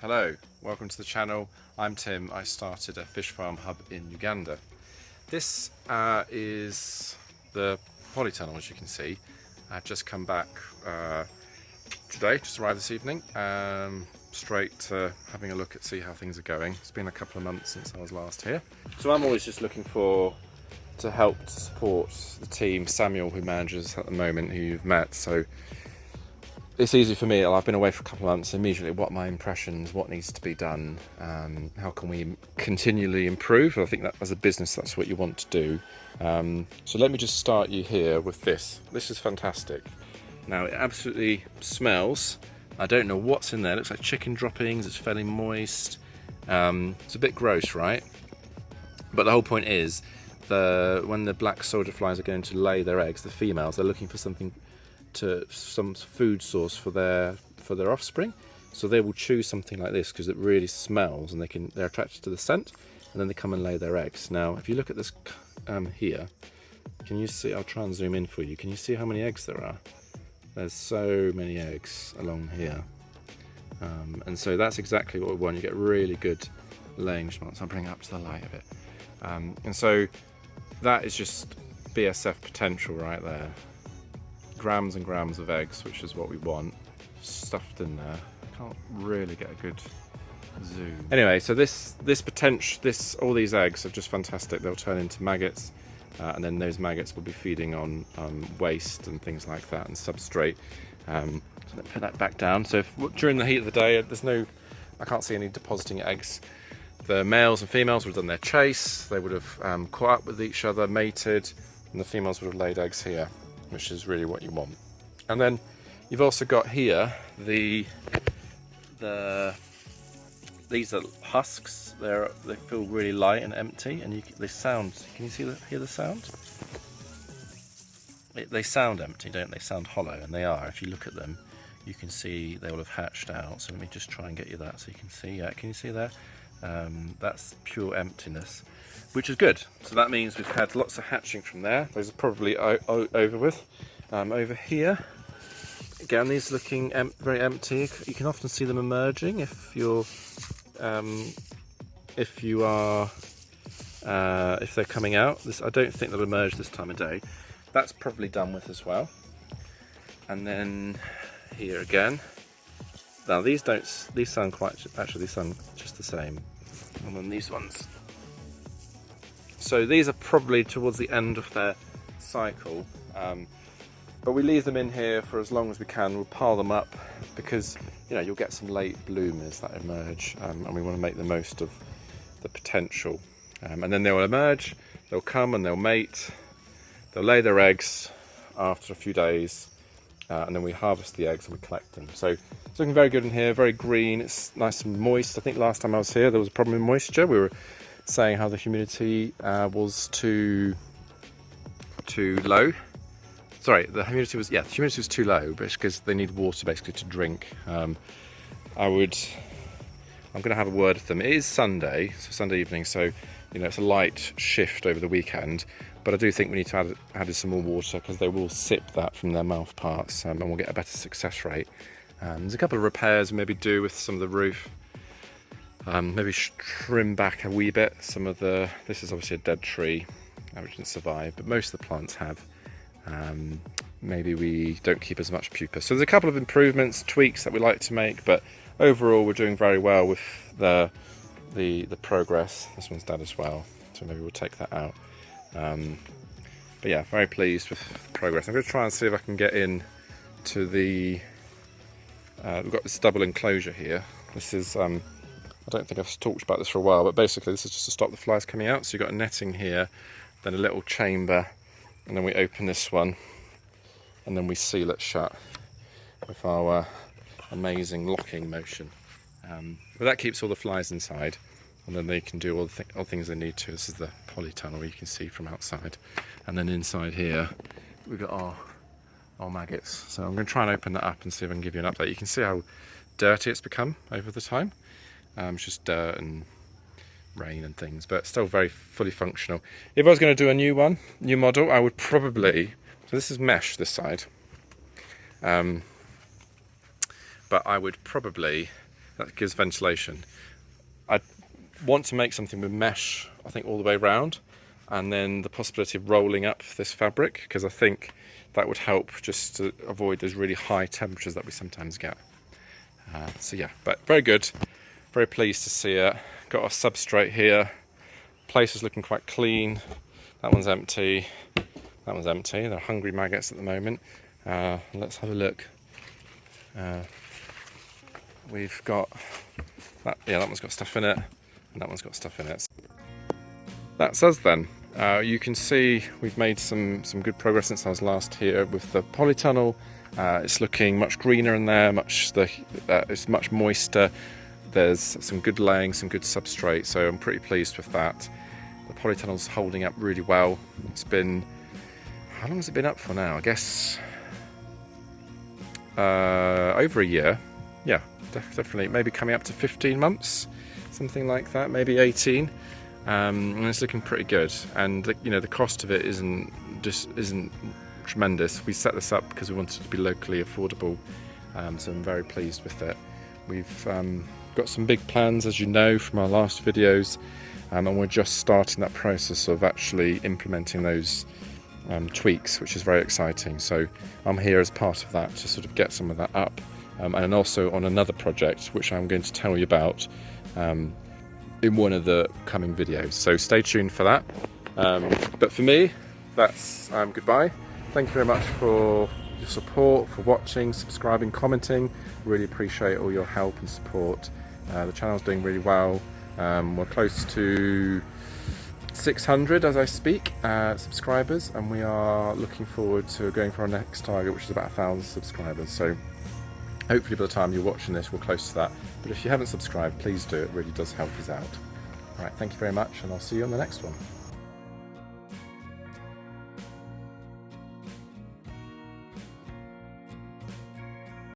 Hello, welcome to the channel. I'm Tim. I started a fish farm hub in Uganda. This is the Polytunnel, as you can see. I've just come back today, just arrived this evening, straight to having a look at see how things are going. It's been a couple of months since I was last here. So I'm always just looking to help to support the team. Samuel, who manages at the moment, who you've met. So it's easy for me. I've been away for a couple of months. Immediately, what are my impressions? What needs to be done? How can we continually improve? I think that as a business, that's what you want to do. So let me just start you here with this. This is fantastic. Now it absolutely smells. I don't know what's in there. It looks like chicken droppings. It's fairly moist. It's a bit gross, right? But the whole point is, when the black soldier flies are going to lay their eggs, the females, they're looking for some food source for their offspring, so they will choose something like this because it really smells, and they're attracted to the scent, and then they come and lay their eggs. Now if you look at this here, can you see? I'll try and zoom in for you. Can you see how many eggs there are? There's so many eggs along here, and so that's exactly what we want. You get really good laying response. I'll bring it up to the light a bit, and so that is just BSF potential right there. Grams and grams of eggs, which is what we want, stuffed in there. Can't really get a good zoom. Anyway, so all these eggs are just fantastic. They'll turn into maggots, and then those maggots will be feeding on waste and things like that and substrate. So let's put that back down. So during the heat of the day, I can't see any depositing eggs. The males and females would have done their chase. They would have caught up with each other, mated, and the females would have laid eggs here, which is really what you want. And then you've also got here these are husks. They feel really light and empty, and they sound. Can you hear the sound? They sound empty, don't they? Sound hollow, and they are. If you look at them, you can see they will have hatched out. So let me just try and get you that so you can see. Yeah, can you see there? That's pure emptiness, which is good. So that means we've had lots of hatching from there. Those are probably over with. Over here, again, these looking very empty. You can often see them emerging if they're coming out. I don't think they'll emerge this time of day. That's probably done with as well. And then here again. Now these sound actually these sound just the same. And then these ones. So these are probably towards the end of their cycle, but we leave them in here for as long as we can. We'll pile them up because you'll get some late bloomers that emerge, and we want to make the most of the potential. And then they will emerge, they'll come and they'll mate, they'll lay their eggs after a few days, and then we harvest the eggs and we collect them. So it's looking very good in here, very green, it's nice and moist. I think last time I was here there was a problem with moisture. We were saying how the humidity was too low. Sorry, the humidity was too low, because they need water basically to drink. I'm going to have a word with them. It is Sunday evening, so it's a light shift over the weekend. But I do think we need to add some more water, because they will sip that from their mouth parts, and we'll get a better success rate. There's a couple of repairs maybe do with some of the roof. Maybe trim back a wee bit. This is obviously a dead tree, which didn't survive, but most of the plants have. Maybe we don't keep as much pupa. So there's a couple of improvements, tweaks that we like to make, but overall we're doing very well with the progress. This one's dead as well, so maybe we'll take that out. But yeah, very pleased with the progress. I'm going to try and see if I can get in to we've got this double enclosure here. This is I don't think I've talked about this for a while, but basically this is just to stop the flies coming out. So you've got a netting here, then a little chamber, and then we open this one, and then we seal it shut with our amazing locking motion. But that keeps all the flies inside, and then they can do all the things they need to. This is the polytunnel you can see from outside, and then inside here we've got our maggots. So I'm going to try and open that up and see if I can give you an update. You can see how dirty it's become over the time. It's just dirt and rain and things, but still very fully functional. If I was going to do a new model, I would probably, so this is mesh this side, but I would probably that gives ventilation. I want to make something with mesh, I think, all the way around, and then the possibility of rolling up this fabric, because I think that would help just to avoid those really high temperatures that we sometimes get. So yeah, but very good, very pleased to see it. Got a substrate here, place is looking quite clean. That one's empty, that one's empty. They're hungry maggots at the moment. Let's have a look. We've got that, yeah, that one's got stuff in it, and that one's got stuff in it. That's us then. You can see we've made some good progress since I was last here with the polytunnel. It's looking much greener in there, it's much moister. There's some good laying, some good substrate, so I'm pretty pleased with that. The polytunnel's holding up really well. It's been, how long has it been up for now? I guess over a year. Yeah, definitely, maybe coming up to 15 months, something like that, maybe 18. And it's looking pretty good. And the cost of it isn't tremendous. We set this up because we wanted it to be locally affordable, so I'm very pleased with it. We've got some big plans, as you know from our last videos, and we're just starting that process of actually implementing those tweaks, which is very exciting. So I'm here as part of that to sort of get some of that up, and also on another project which I'm going to tell you about in one of the coming videos, so stay tuned for that. But for me, that's goodbye. Thank you very much for your support, for watching, subscribing, commenting. Really appreciate all your help and support. The channel's doing really well. We're close to 600 as I speak subscribers, and we are looking forward to going for our next target, which is about 1,000 subscribers. So hopefully by the time you're watching this, we're close to that. But if you haven't subscribed, please do. It really does help us out. All right, thank you very much, and I'll see you on the next one.